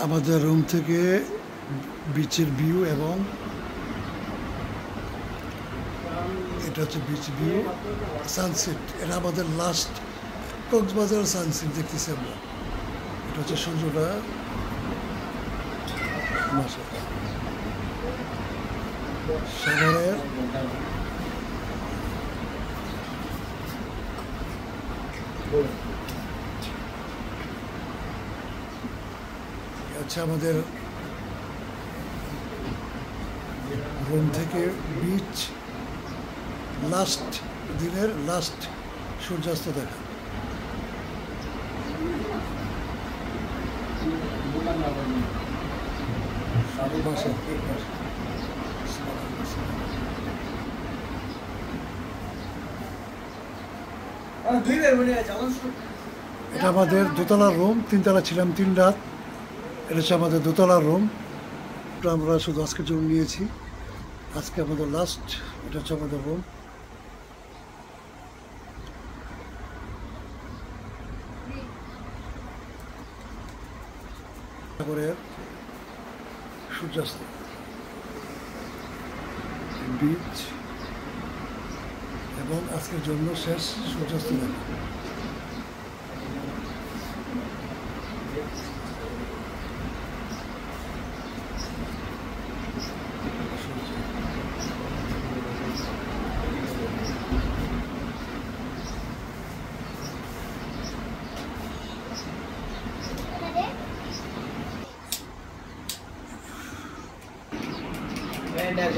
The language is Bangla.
আমাদের রুম থেকে বিচের ভিউ এবং এটা হচ্ছে বিচ ভিউ সানসেট। এটা আমাদের লাস্ট কক্সবাজার সানসেট দেখতেছি আমরা। এটা হচ্ছে সূর্যটা সাগরের আচ্ছা আমাদের রুম থেকে বিচ লাস্ট দিনের লাস্ট সূর্যাস্ত দেখা। এটা আমাদের দোতলার রুম, 3 তলা ছিলাম 3 রাত। এটা হচ্ছে আমাদের দোতলার রুম। আমরা শুধু আজকের জন্য নিয়েছি, আজকে আমাদের লাস্ট। এটা হচ্ছে আমাদের রুম। সাগরের সূর্যাস্ত, বিচ এবং আজকের জন্য শেষ সূর্যাস্ত দেখা। And as